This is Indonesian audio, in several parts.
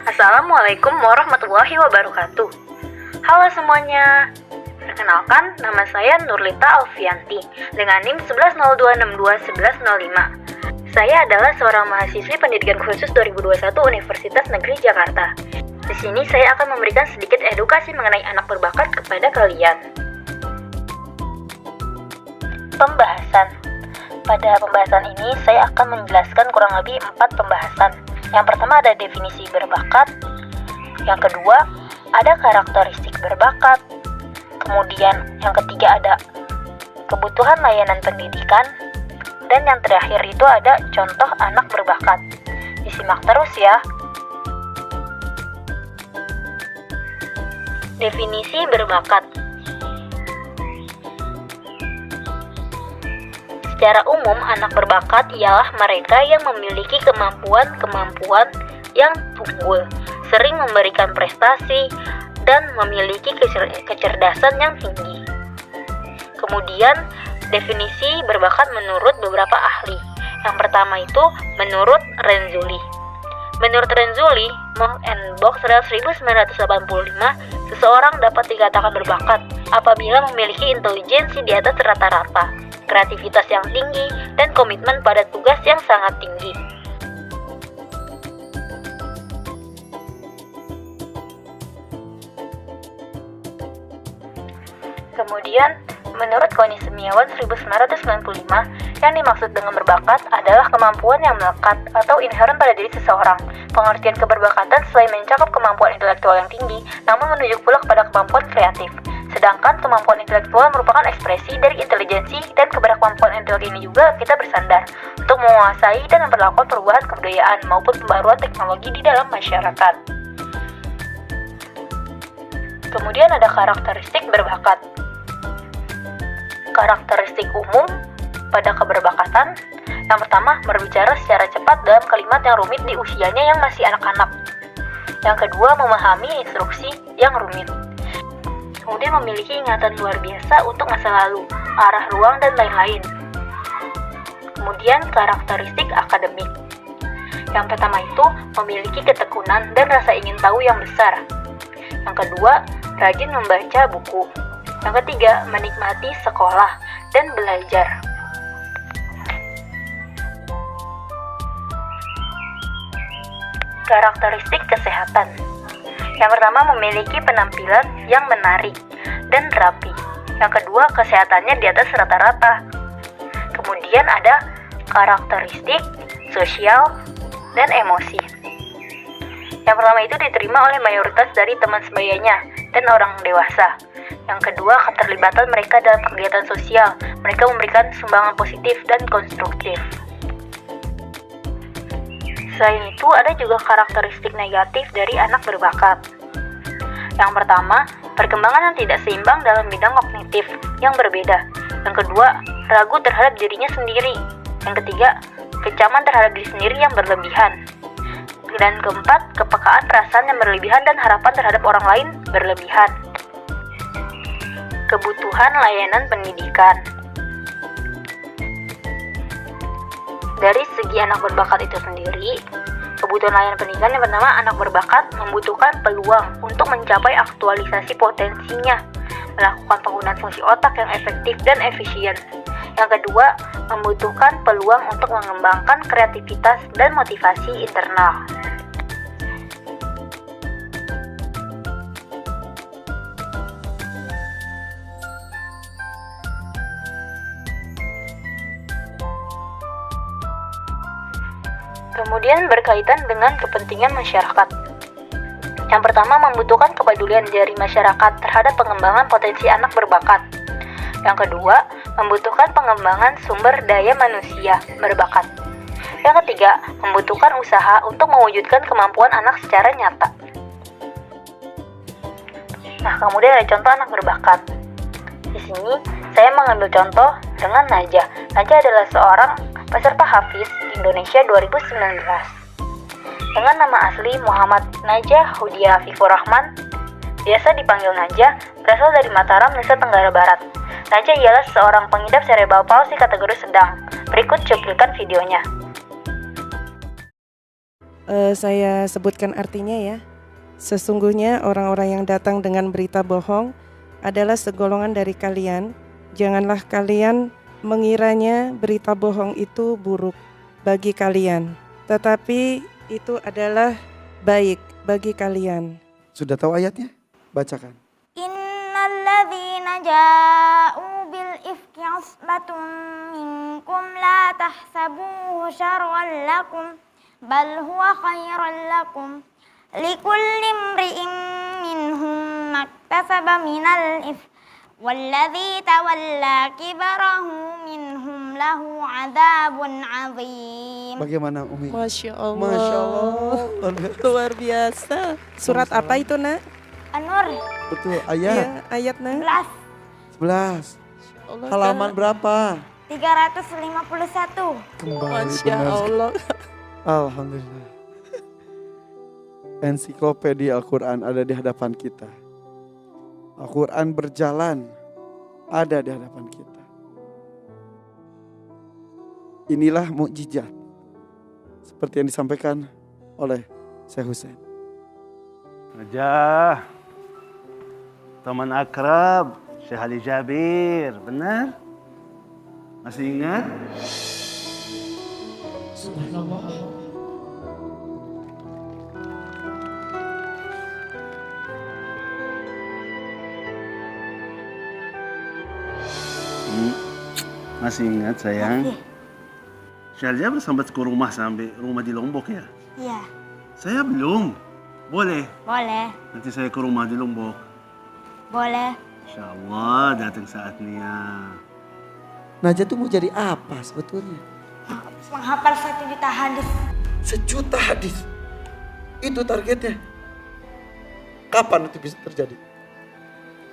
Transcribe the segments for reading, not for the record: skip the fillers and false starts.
Assalamualaikum warahmatullahi wabarakatuh. Halo semuanya. Perkenalkan, nama saya Nurlita Alfianti dengan NIM 1102621105. Saya adalah seorang mahasiswi pendidikan khusus 2021 Universitas Negeri Jakarta. Di sini saya akan memberikan sedikit edukasi mengenai anak berbakat kepada kalian. Pembahasan. Pada pembahasan ini saya akan menjelaskan kurang lebih 4 pembahasan. Yang pertama ada definisi berbakat. Yang kedua ada karakteristik berbakat. Kemudian yang ketiga ada kebutuhan layanan pendidikan. Dan yang terakhir itu ada contoh anak berbakat. Disimak terus ya. Definisi berbakat. Secara umum, anak berbakat ialah mereka yang memiliki kemampuan-kemampuan yang unggul, sering memberikan prestasi, dan memiliki kecerdasan yang tinggi. Kemudian, definisi berbakat menurut beberapa ahli. Yang pertama itu menurut Renzulli. Menurut Renzulli, and Box 1985, seseorang dapat dikatakan berbakat apabila memiliki intelijensi di atas rata-rata, kreativitas yang tinggi, dan komitmen pada tugas yang sangat tinggi. Kemudian, menurut Koni Semiawan 1995, yang dimaksud dengan berbakat adalah kemampuan yang melekat atau inherent pada diri seseorang. Pengertian keberbakatan selain mencakup kemampuan intelektual yang tinggi, namun menunjuk pula kepada kemampuan kreatif. Sedangkan kemampuan intelektual merupakan ekspresi dari intelijensi, dan kepada kemampuan intelek ini juga kita bersandar untuk menguasai dan memperlakukan perubahan kebudayaan maupun pembaruan teknologi di dalam masyarakat. Kemudian ada karakteristik berbakat. Karakteristik umum pada keberbakatan, yang pertama berbicara secara cepat dalam kalimat yang rumit di usianya yang masih anak-anak. Yang kedua memahami instruksi yang rumit. Kemudian memiliki ingatan luar biasa untuk masa lalu, arah ruang, dan lain-lain. Kemudian karakteristik akademik. Yang pertama itu memiliki ketekunan dan rasa ingin tahu yang besar. Yang kedua, rajin membaca buku. Yang ketiga, menikmati sekolah dan belajar. Karakteristik kesehatan. Yang pertama, memiliki penampilan yang menarik dan rapi. Yang kedua, kesehatannya di atas rata-rata. Kemudian ada karakteristik sosial dan emosi. Yang pertama itu diterima oleh mayoritas dari teman sebayanya dan orang dewasa. Yang kedua, keterlibatan mereka dalam kegiatan sosial. Mereka memberikan sumbangan positif dan konstruktif. Selain itu, ada juga karakteristik negatif dari anak berbakat. Yang pertama, perkembangan yang tidak seimbang dalam bidang kognitif yang berbeda. Yang kedua, ragu terhadap dirinya sendiri. Yang ketiga, kecaman terhadap diri sendiri yang berlebihan. Dan keempat, kepekaan perasaan yang berlebihan dan harapan terhadap orang lain berlebihan. Kebutuhan layanan pendidikan. Dari segi anak berbakat itu sendiri, kebutuhan layanan pendidikan yang pertama, anak berbakat membutuhkan peluang untuk mencapai aktualisasi potensinya, melakukan penggunaan fungsi otak yang efektif dan efisien. Yang kedua, membutuhkan peluang untuk mengembangkan kreativitas dan motivasi internal. Kemudian berkaitan dengan kepentingan masyarakat. Yang pertama, membutuhkan kepedulian dari masyarakat terhadap pengembangan potensi anak berbakat. Yang kedua, membutuhkan pengembangan sumber daya manusia berbakat. Yang ketiga, membutuhkan usaha untuk mewujudkan kemampuan anak secara nyata. Nah, kemudian ada contoh anak berbakat. Di sini, saya mengambil contoh dengan Najah. Najah adalah seorang peserta Hafiz Indonesia 2019. Dengan nama asli Muhammad Najah Hudia Afifur Rahman, biasa dipanggil Najah, berasal dari Mataram, Nusa Tenggara Barat. Najah ialah seorang pengidap cerebral palsy kategori sedang. Berikut cuplikan videonya. Saya sebutkan artinya ya. Sesungguhnya orang-orang yang datang dengan berita bohong adalah segolongan dari kalian. Janganlah kalian mengiranya berita bohong itu buruk bagi kalian, tetapi itu adalah baik bagi kalian. Sudah tahu ayatnya? Bacakan. Innalladzina ja'u bil ifki usbatun minkum la tahsabuhu syarran lakum bal huwa khairan lakum likulli imri'in minhum maktasaba minal ifk walladzi tawalla kibarahu minhum lahu adzabun azim. Bagaimana Umi? Masya Allah. Masya Allah. Luar biasa. Surat apa itu, Nak? An-Nur Betul, ayat Ya, ayat, Nak. 11 11. Allah, Halaman berapa? 351. Kembali Masya benar. Allah. Alhamdulillah. Ensiklopedia Al-Quran ada di hadapan kita. Al-Quran berjalan ada di hadapan kita. Inilah mukjizat seperti yang disampaikan oleh Syekh Hussein. Najah, teman akrab Syekh Ali Jabir, benar? Masih ingat? Masih ingat sayang? Syekh Ali Jabir sempat ke rumah sampai rumah di Lombok ya? Iya, Saya belum. Boleh? boleh, Nanti saya ke rumah di Lombok. boleh. Insya Allah datang saatnya. Najah tuh mau jadi apa sebetulnya? Menghafal 1 juta hadis. 1 juta hadis. Itu targetnya. Kapan itu bisa terjadi?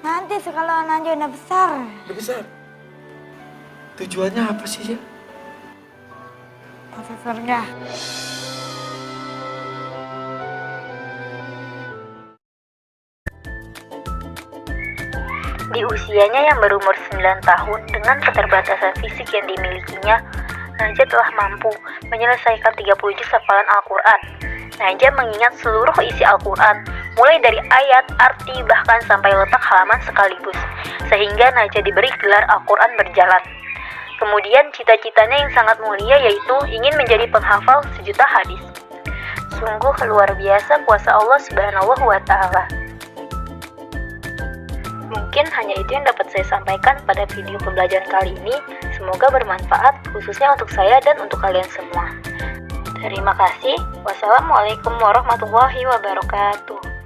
Nanti kalau Najwa udah besar. Udah besar. Tujuannya apa sih ya? Masuk surga. Di usianya yang berumur 9 tahun dengan keterbatasan fisik yang dimilikinya, Najah telah mampu menyelesaikan 30 juz hafalan Al-Quran. Najah mengingat seluruh isi Al-Quran, mulai dari ayat, arti, bahkan sampai letak halaman sekaligus, sehingga Najah diberi gelar Al-Quran berjalan. Kemudian cita-citanya yang sangat mulia yaitu ingin menjadi penghafal 1 juta hadis. Sungguh luar biasa kuasa Allah Subhanahu wa Ta'ala. Mungkin hanya itu yang dapat saya sampaikan pada video pembelajaran kali ini. Semoga bermanfaat khususnya untuk saya dan untuk kalian semua. Terima kasih. Wassalamualaikum warahmatullahi wabarakatuh.